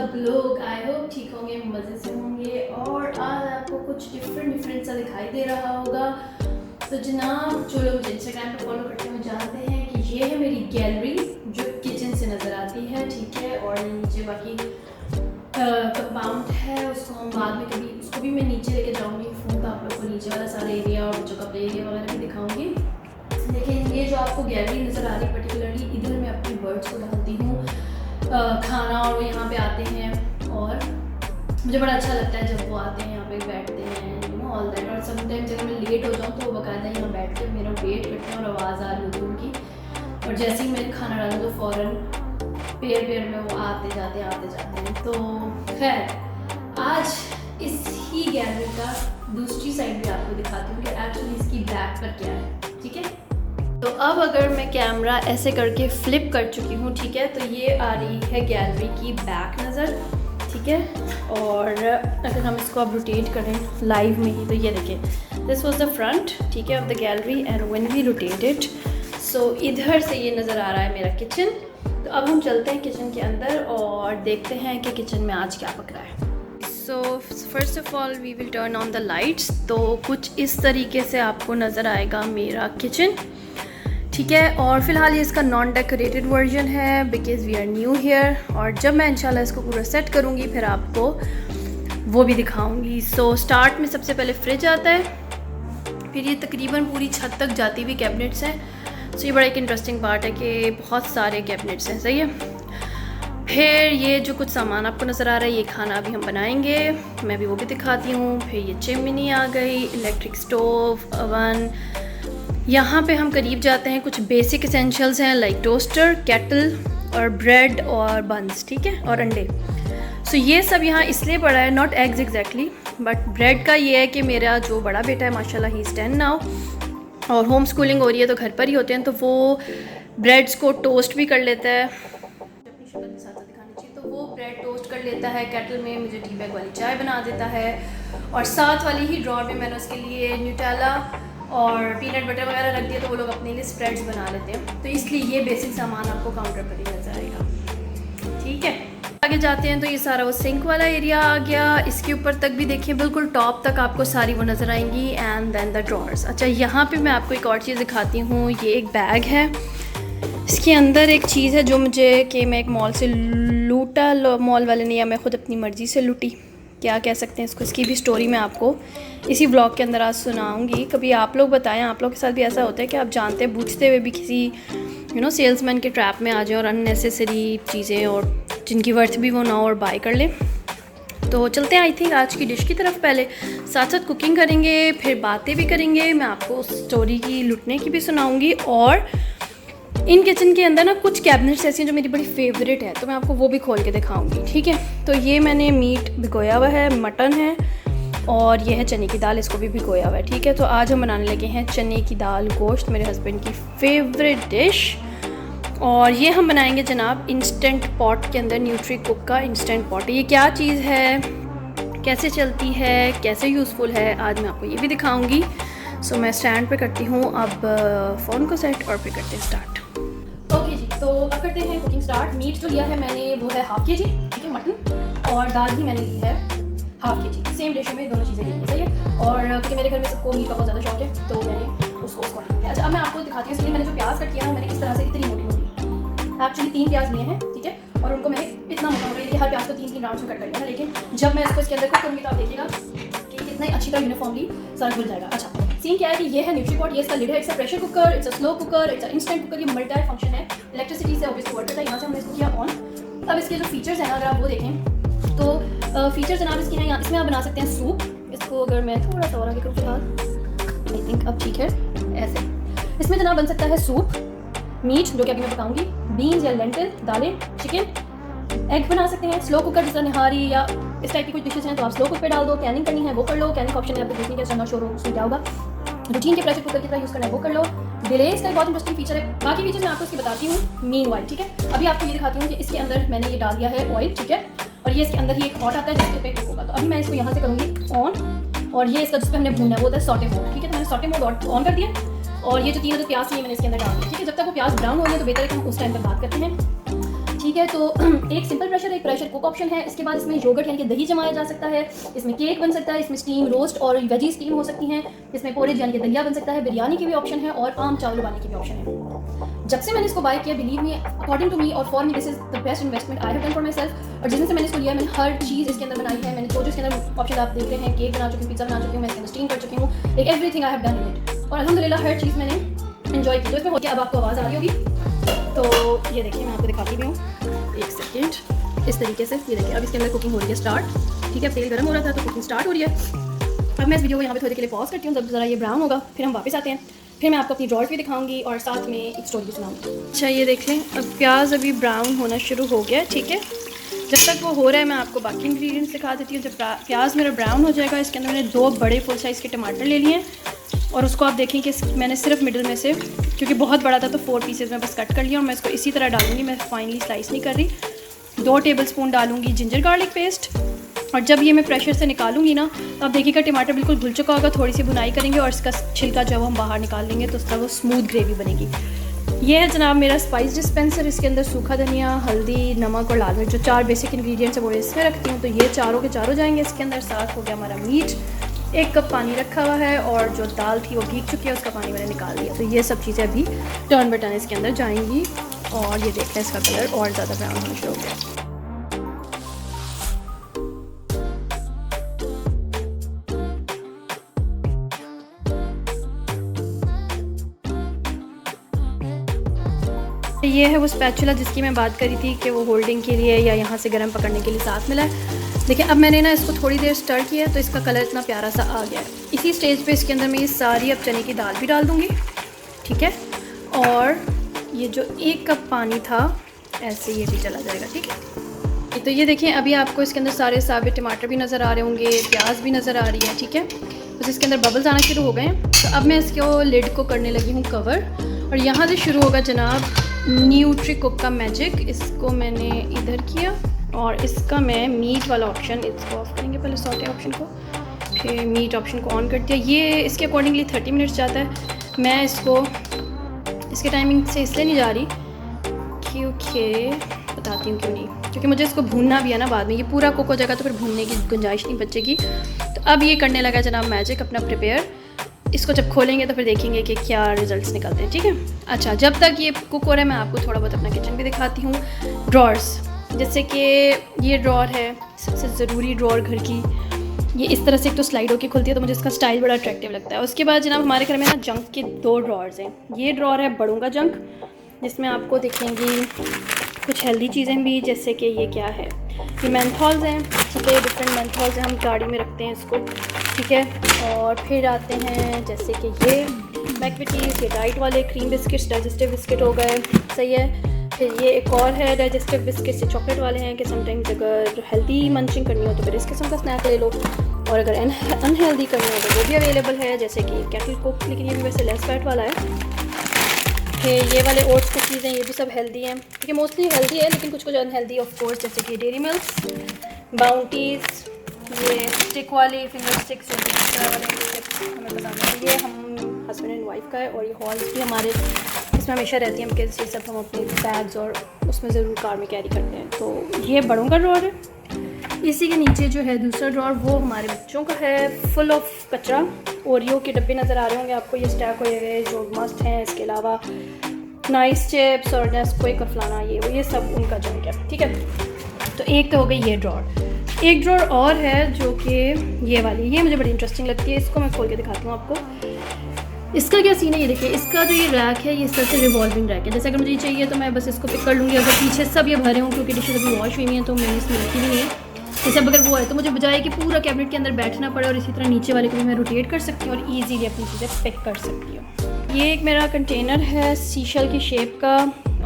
सब लोग? I hope ठीक होंगे, मज़े से होंगे। और आज आपको कुछ डिफरेंट सा दिखाई दे रहा होगा। तो जनाब, जो लोग मुझे इंस्टाग्राम पर फॉलो करते हैं वो जानते हैं कि ये है मेरी गैलरी जो किचन से नज़र आती है, ठीक है। और नीचे बाकी कंपाउंड है, उसको हम बाद में कभी उसको भी मैं नीचे लेके जाऊँगी। फ़ोन का आप लोग को नीचे वाला सारा एरिया और बच्चों का प्ले एरिया वगैरह भी दिखाऊँगी। लेकिन ये जो आपको गैलरी नज़र आ रही है पर्टिकुलरली, इधर मैं अपने बर्ड्स को डालती हूँ खाना, और वो यहाँ पे आते हैं और मुझे बड़ा अच्छा लगता है जब वो आते हैं, यहाँ पे बैठते हैं, यू नो ऑल दैट। और समटाइम्स अगर मैं लेट हो जाऊँ तो वो बाकायदा यहाँ बैठ कर मेरा वेट करते हैं और आवाज़ आ रही होती है उनकी। और जैसे ही मैंने खाना डाला तो फ़ौरन पेयर में वो आते जाते हैं। तो खैर, आज इसी गैलरी का दूसरी साइड भी आपको दिखाती हूँ कि एक्चुअली इसकी बैक पर क्या है, ठीक है। तो अब अगर मैं कैमरा ऐसे करके फ्लिप कर चुकी हूँ, ठीक है, तो ये आ रही है गैलरी की बैक नज़र, ठीक है। और अगर हम इसको अब रोटेट करें लाइव में ही तो ये देखिए, दिस वाज द फ्रंट, ठीक है, of the gallery and when we rotate it, so इधर से ये नज़र आ रहा है मेरा किचन। तो अब हम चलते हैं किचन के अंदर और देखते हैं कि किचन में आज क्या पक रहा है। So first of all we will turn on the lights. तो कुछ इस तरीके से आपको नज़र आएगा मेरा किचन, ठीक है। और फ़िलहाल ये इसका नॉन डेकोरेटेड वर्जन है because we are new here. और जब मैं इंशाल्लाह इसको पूरा सेट करूँगी फिर आपको वो भी दिखाऊँगी। सो स्टार्ट में सबसे पहले फ्रिज आता है, फिर ये तकरीबन पूरी छत तक जाती हुई कैबिनेट्स हैं। सो ये बड़ा एक इंटरेस्टिंग पार्ट है कि बहुत सारे कैबिनेट्स हैं, सही है। फिर ये जो कुछ सामान आपको नज़र आ रहा है ये खाना अभी हम बनाएंगे, मैं भी वो भी दिखाती हूँ। फिर ये चिमनी आ गई, इलेक्ट्रिक स्टोव, अवन। यहाँ पे हम करीब जाते हैं, कुछ बेसिक एसेंशियल्स हैं लाइक टोस्टर, केटल और ब्रेड और बंस, ठीक है, और अंडे। सो ये सब यहाँ इसलिए पड़ा है, not eggs exactly, but bread का ये है कि मेरा जो बड़ा बेटा है माशाल्लाह ही इज़ 10 नाउ और होम स्कूलिंग हो रही है तो घर पर ही होते हैं, तो वो ब्रेड्स को टोस्ट भी कर लेता है। अपनी शक्ल के साथ साथ दिखानी चाहिए, तो वो ब्रेड टोस्ट कर लेता है केटल में, मुझे टी बैग वाली चाय बना देता है। और साथ वाली ही ड्रॉर में मैंने उसके लिए न्यूटेला और पीनट बटर वगैरह रख दिया, तो वो लोग अपने लिए स्प्रेड्स बना लेते हैं। तो इसलिए ये बेसिक सामान आपको काउंटर पर ही नजर आएगा, ठीक है। आगे जाते हैं तो ये सारा वो सिंक वाला एरिया आ गया। इसके ऊपर तक भी देखिए बिल्कुल टॉप तक आपको सारी वो नज़र आएंगी एंड देन द ड्रॉर्स। अच्छा, यहाँ पे मैं आपको एक और चीज़ दिखाती हूँ। ये एक बैग है, इसके अंदर एक चीज़ है जो मुझे कि मैं एक मॉल से लूटा, मॉल वाले ने, या मैं ख़ुद अपनी मर्ज़ी से लूटी, क्या कह सकते हैं इसको। इसकी भी स्टोरी मैं आपको इसी व्लॉग के अंदर आज सुनाऊंगी। कभी आप लोग बताएं, आप लोग के साथ भी ऐसा होता है कि आप जानते बूझते हुए भी किसी सेल्समैन के ट्रैप में आ जाएं और अननेसेसरी चीज़ें और जिनकी वर्थ भी वो ना हो और बाय कर लें। तो चलते हैं आई थिंक आज की डिश की तरफ। पहले साथ साथ कुकिंग करेंगे, फिर बातें भी करेंगे, मैं आपको स्टोरी की लुटने की भी सुनाऊंगी। और इन किचन के अंदर ना कुछ कैबिनेट्स ऐसी हैं जो मेरी बड़ी फेवरेट है, तो मैं आपको वो भी खोल के दिखाऊंगी, ठीक है। तो ये मैंने मीट भिगोया हुआ है, मटन है, और ये है चने की दाल, इसको भी भिगोया हुआ है, ठीक है। तो आज हम बनाने लगे हैं चने की दाल गोश्त, मेरे हस्बैंड की फेवरेट डिश। और ये हम बनाएंगे जनाब इंस्टेंट पॉट के अंदर, न्यूट्री कुक का इंस्टेंट पॉट। ये क्या चीज़ है, कैसे चलती है, कैसे यूज़फुल है, आज मैं आपको ये भी दिखाऊंगी। सो मैं स्टैंड पे करती हूँ अब फ़ोन को सेट और फिर करते हैं स्टार्ट। ओके जी, तो अब करते हैं कुकिंग स्टार्ट। मीट जो लिया है मैंने वो है ½ kg, ठीक है, मटन, और दाल भी मैंने ली है ½ kg। सेम रेशो में दोनों चीज़ें ली हैं, सही है। और क्योंकि मेरे घर में सबको मीट का बहुत ज़्यादा शौक है तो मैंने उसको किया। अच्छा, अब मैं आपको दिखाती हूँ। इसलिए मैंने जो प्याज कट किया है मैंने इस तरह से इतनी मोटी एक्चुअली 3 प्याज लिए हैं, ठीक है, और उनको मैंने इतना मोटा कि हर प्याज को 3 राउंड्स में कट कर लिया है। लेकिन जब मैं इसको इसके अंदर कुक करूँगी तो आप देखिएगा कि कितना अच्छी तरह यूनिफॉर्मली सारा घुल जाएगा। अच्छा, सीन क्या है कि ये है न्यूट्री पॉट, ये इसका लिड है, it's a pressure cooker, it's a slow cooker, it's a instant cooker. ये मल्टी फंक्शन है, इलेक्ट्रिसिटी से ऑब्वियसली वर्क करता है। यहाँ से हमने इसको किया ऑन। अब इसके जो फीचर्स हैं ना, अगर आप वो देखें तो फीचर्स जनाब इसके हैं, इसमें आप बना सकते हैं सूप। इसको अगर मैं थोड़ा सा और आगे करूँ फिलहाल, आई थिंक अब ठीक है, ऐसे इसमें जनाब बन सकता है सूप, मीट जो कि अभी मैं पकाऊंगी, बीन्स या लेंटिल, दालें, चिकन, एग बना सकते हैं। स्लो कुकर जिस निहारी या इस टाइप की कुछ डिशेज हैं तो आप स्लो कुक पे डाल दो। कैनिंग करनी है वो कर लो, कैनिंग ऑप्शन है, आपको देखने का शोर हो उसमें क्या होगा। रूटीन के प्रेशर कुकर की तरह यूज़ करना है वो कर लो। डिले इसका बहुत इंटरेस्टिंग फीचर है। बाकी फीचर्स मैं आपको इसकी बताती हूँ मीनवाइल, ठीक है। अभी आपको ये दिखाती हूँ कि इसके अंदर मैंने ये डाल दिया है ऑयल, ठीक है, और ये इसके अंदर ही एक हॉट आता है जिसके पे कुक होगा। तो अभी मैं इसको यहाँ से करूँगी ऑन, और ये इसका जिस पर हमने भूनना है वो होता है सॉटे मोड, ठीक है। तो मैंने सॉटे मोड ऑन कर दिया और ये जो 3 प्याज थी मैंने इसके अंदर डाल दिया, ठीक है। जब तक वो प्याज ब्राउन हो गए तो बेहतर है कि हम उस टाइम पर बात करते हैं, ठीक ठीक है। तो एक सिंपल प्रेशर, एक प्रेशर कुक ऑप्शन है। इसके बाद इसमें योगर्ट यानी कि दही जमाया जा सकता है, इसमें केक बन सकता है, इसमें स्टीम रोस्ट और वेजी स्टीम हो सकती हैं, इसमें पोरेज यानी कि दलिया बन सकता है, बिरयानी की भी ऑप्शन है और आम चावल उबालने की भी ऑप्शन है। जब से मैंने इसको बाय किया, believe me, according to me और for me this is the best investment I have done for myself. और जिस दिन से मैंने इसको लिया, मैंने हर चीज़ इसके अंदर बनाई है। मैंने जो इसके अंदर ऑप्शन आप देख रहे हैं, केक बना चुकी हूँ, पिज्जा बना चुकी हूँ, मैं इसके अंदर स्टीम कर चुकी हूँ, एक everything I have done in it. और अल्हम्दुलिल्लाह हर चीज़ मैंने एंजॉय की। तो इसमें हो गया, अब आपको आवाज़ आ रही होगी, तो ये देखिए मैं आपको दिखाती भी हूँ, एक सेकेंड। इस तरीके से ये देखिए अब इसके अंदर कुकिंग हो रही है स्टार्ट, ठीक है। तेल गर्म हो रहा था तो कुकिंग स्टार्ट हो रही है। अब मैं इस वीडियो को यहाँ पे थोड़ी देर के लिए पॉज करती हूँ, जब ज़रा ये ब्राउन होगा फिर हम वापस आते हैं, फिर मैं आपको अपनी ड्रॉर्स भी दिखाऊंगी और साथ में एक स्टोरी भी सुनाऊंगी। अच्छा ये देख लें, अब प्याज अभी ब्राउन होना शुरू हो गया, ठीक है। जब तक वो हो रहा है मैं आपको बाकी इंग्रेडिएंट्स दिखा देती हूँ। जब प्याज मेरा ब्राउन हो जाएगा, इसके अंदर मैंने 2 बड़े फुल साइज़ के टमाटर ले लिए हैं और उसको आप देखें कि मैंने सिर्फ मिडिल में से, क्योंकि बहुत बड़ा था तो 4 पीसेज में बस कट कर लिया और मैं इसको इसी तरह डालूंगी, मैं फाइनली स्लाइस नहीं कर रही। 2 टेबलस्पून डालूंगी जिंजर गार्लिक पेस्ट। और जब ये मैं प्रेशर से निकालूंगी ना, तो आप देखिएगा टमाटर बिल्कुल घुल चुका होगा, थोड़ी सी बुनाई करेंगे और इसका छिलका जब हम बाहर निकाल लेंगे तो उसका वो स्मूथ ग्रेवी बनेगी। ये है जनाब मेरा स्पाइस डिस्पेंसर। इसके अंदर सूखा धनिया, हल्दी, नमक और लाल मिर्च, जो 4 बेसिक इंग्रेडिएंट्स है वो इसमें रखती हूँ। तो ये चारों के चारों जाएंगे इसके अंदर। साथ हो गया हमारा मीट, 1 कप पानी रखा हुआ है और जो दाल थी वो भीग चुकी है, उसका पानी मैंने निकाल दिया। तो ये सब चीज़ें अभी टर्न बटन इसके अंदर जाएंगी और ये देखें इसका कलर और ज़्यादा ब्राउन होना शुरू हो गया। ये है वो स्पैचुला जिसकी मैं बात करी थी कि वो होल्डिंग के लिए या यहाँ से गरम पकड़ने के लिए साथ मिला है। देखिए अब मैंने ना इसको थोड़ी देर स्टर किया तो इसका कलर इतना प्यारा सा आ गया है। इसी स्टेज पे इसके अंदर मैं ये सारी अब चने की दाल भी डाल दूँगी, ठीक है। और ये जो 1 कप पानी था ऐसे ये भी चला जाएगा, ठीक है। तो ये देखिए अभी आपको इसके अंदर सारे साबुत टमाटर भी नज़र आ रहे होंगे, प्याज भी नज़र आ रही है, ठीक है। बस इसके अंदर बबल्स आना शुरू हो गए हैं। तो अब मैं इसको लिड को करने लगी हूँ कवर और यहाँ से शुरू होगा जनाब न्यूट्री कुक का मैजिक। इसको मैंने इधर किया और इसका मैं मीट वाला ऑप्शन, इसको ऑफ करेंगे पहले सॉटे ऑप्शन को, फिर मीट ऑप्शन को ऑन कर दिया। ये इसके अकॉर्डिंगली 30 मिनट्स जाता है। मैं इसको इसके टाइमिंग से इसलिए नहीं जा रही क्योंकि बताती हूँ क्यों नहीं, क्योंकि मुझे इसको भूनना भी है ना बाद में। ये पूरा कुक हो जाएगा तो फिर भूनने की गुंजाइश नहीं बचेगी। तो अब ये करने लगा जनाब मैजिक अपना प्रिपेयर। इसको जब खोलेंगे तो फिर देखेंगे कि क्या रिजल्ट्स निकलते हैं, ठीक है। अच्छा जब तक ये कुक हो रहा है मैं आपको थोड़ा बहुत अपना किचन भी दिखाती हूँ। ड्रॉर्स, जैसे कि ये ड्रॉर है सबसे ज़रूरी ड्रॉर घर की। ये इस तरह से एक तो स्लाइड होकर खुलती है तो मुझे इसका स्टाइल बड़ा अट्रैक्टिव लगता है। उसके बाद जनाब हमारे घर में ना जंक के 2 ड्रॉर्स हैं। ये ड्रॉर है बड़ों का जंक, जिसमें आपको दिखेंगी कुछ हेल्दी चीज़ें भी, जैसे कि ये क्या है, ये मेंथॉल्स हैं, ठीक है। डिफरेंट मेंथॉल्स हैं, हम गाड़ी में रखते हैं इसको, ठीक है। और फिर आते हैं जैसे कि ये मैकविटीज़, ये डाइट वाले क्रीम बिस्किट्स, डाइजेस्टिव बिस्किट हो गए, सही है। फिर ये एक और है डाइजेस्टिव बिस्किट्स, ये चॉकलेट वाले हैं कि समटाइम्स अगर हेल्दी मंचिंग करनी हो तो फिर इस किस्म का स्नैक ले लो, और अगर अनहेल्दी करनी हो तो वो भी अवेलेबल है, जैसे कि केटल कुक, लेकिन ये भी वैसे लेस फैट वाला है। फिर ये वाले ओट्स कुकीज़ हैं, ये भी सब हेल्दी हैं, क्योंकि मोस्टली हेल्दी है लेकिन कुछ कुछ अनहेल्दी ऑफ कोर्स, जैसे कि डेयरी मिल्क, बाउंटीज़, ये स्टिक वाली फिंगर स्टिक्स वाले हमें पसंद है। ये हम हस्बैंड एंड वाइफ का है और ये हॉल्स भी हमारे इसमें हमेशा रहती हैं, बिकॉज ये सब हम अपने बैग्स और उसमें ज़रूर कार में कैरी करते हैं। तो ये बड़ों का ड्रॉर है। इसी के नीचे जो है दूसरा ड्रॉर वो हमारे बच्चों का है, फुल ऑफ कचरा। ओरियो के डब्बे नज़र आ रहे होंगे आपको, ये स्टैक हो गए जो मस्ट हैं। इसके अलावा नाइस चिप्स और नेस्क्विक और फलाना ये सब उनका जंक है, ठीक है। तो एक तो हो गई ये ड्रॉर। एक ड्रॉर और है जो कि ये वाली, ये मुझे बड़ी इंटरेस्टिंग लगती है। इसको मैं खोल के दिखाती हूँ आपको। इसका क्या सीन है, ये देखिए, इसका जो ये रैक है ये इस तरह से रिवॉल्विंग रैक है। जैसे अगर मुझे ये चाहिए तो मैं बस इसको पिक कर लूँगी। अगर पीछे सब ये भरे हों क्योंकि डिशेज अभी वॉश हुई हैं तो मैंने इसमें रखी भी नहीं है। जैसे अब अगर वो है तो मुझे बजाय कि पूरा कैबिनेट के अंदर बैठना पड़े, और इसी तरह नीचे वाले को भी मैं रोटेट कर सकती हूँ और ईजीली अपनी चीज़ें पिक कर सकती हूँ। ये एक मेरा कंटेनर है सीशल की शेप का,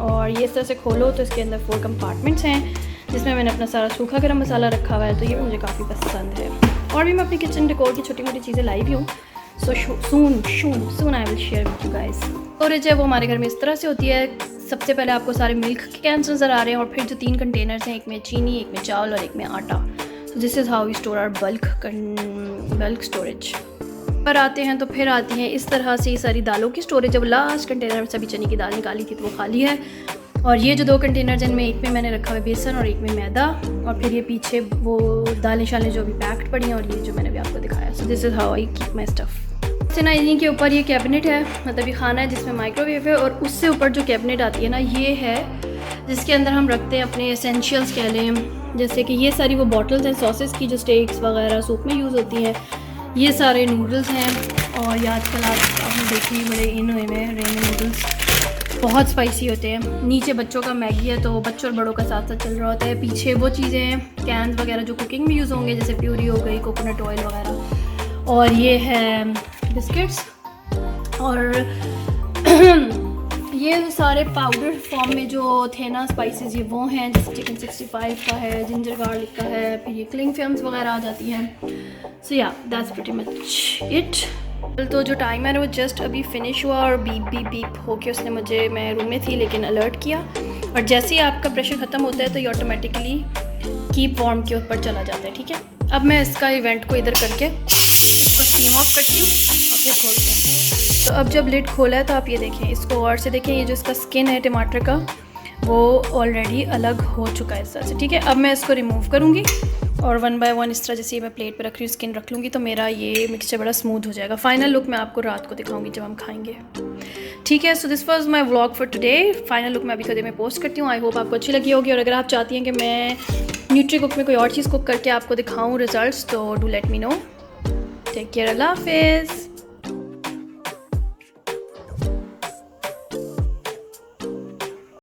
और ये इस तरह से खोलो तो इसके अंदर 4 कंपार्टमेंट्स हैं जिसमें मैंने अपना सारा सूखा गरम मसाला रखा हुआ है। तो ये भी मुझे काफ़ी पसंद है। और भी मैं अपनी किचन डेकोर की छोटी मोटी चीज़ें लाई भी हूँ। So soon I will share with you guys. Storage है वो हमारे घर में इस तरह से होती है। सबसे पहले आपको सारे मिल्क के कैंस नज़र आ रहे हैं, और फिर जो 3 कंटेनर्स हैं, एक में चीनी, एक में चावल और एक में आटा। तो this is how we store our bulk storage. पर आते हैं तो फिर आती हैं इस तरह से सारी दालों की स्टोरेज। जब लास्ट कंटेनर में सभी चने की दाल निकाली थी तो वो खाली है। और ये जो 2 कंटेनर जिनमें एक में मैंने रखा हुआ है बेसन और एक में मैदा, और फिर ये पीछे वो दालें शालें जो अभी पैक्ड पड़ी हैं, और ये जो मैंने अभी आपको दिखाया। So this is how I keep my stuff. से ना इन्हीं के ऊपर ये कैबिनेट है, मतलब ये खाना है जिसमें माइक्रोवेव है, और उससे ऊपर जो कैबिनेट आती है ना, ये है जिसके अंदर हम रखते हैं अपने एसेंशियल्स कह लें, जैसे कि ये सारी वो बॉटल्स हैं सॉसेस की जो स्टेक्स वगैरह सूप में यूज़ होती हैं, ये सारे नूडल्स हैं। और ये आजकल आपने देखी बड़े इन हुए में रेमन नूडल्स, बहुत स्पाइसी होते हैं। नीचे बच्चों का मैगी है, तो बच्चों और बड़ों का साथ साथ चल रहा होता है। पीछे वो चीज़ें हैं कैन वगैरह जो कुकिंग में यूज़ होंगे, जैसे प्यूरी हो गई, कोकोनट ऑयल वगैरह। और ये है बिस्किट्स, और ये सारे पाउडर फॉर्म में जो थे ना स्पाइसेस, ये वो हैं, जैसे चिकन 65 का है, जिंजर गार्लिक का है, फिर ये क्लिंग फिल्म्स वगैरह आ जाती हैं। सो या दैट्स प्रीटी मच इट। तो जो टाइमर है वो जस्ट अभी फिनिश हुआ, और बीप बीप बीप होके उसने मुझे, मैं रूम में थी लेकिन अलर्ट किया, और जैसे ही आपका प्रेशर ख़त्म होता है तो ये ऑटोमेटिकली कीप वार्म के ऊपर चला जाता है। ठीक है, अब मैं इसका इवेंट को इधर करके इसको स्टीम ऑफ करती हूँ और फिर खोलते हैं। तो अब जब लिड खोला है तो आप ये देखें, इसको और से देखें, ये जो इसका स्किन है टमाटर का वो ऑलरेडी अलग हो चुका है इस तरह से। ठीक है, अब मैं इसको रिमूव करूँगी और 1 बाय 1 इस तरह जैसे मैं प्लेट पे रख रही हूँ स्किन रख लूँगी, तो मेरा ये मिक्सचर बड़ा स्मूथ हो जाएगा। फाइनल लुक मैं आपको रात को दिखाऊंगी जब हम खाएंगे। ठीक है, so this was my vlog for today. Final look मैं अभी थोड़ी देर में पोस्ट करती हूँ। आई होप आपको अच्छी लगी होगी, और अगर आप चाहती हैं कि मैं न्यूट्री कुक में कोई और चीज़ कुक करके आपको दिखाऊँ रिजल्ट्स, तो do let me know. Take care, अल्लाह हाफिज़।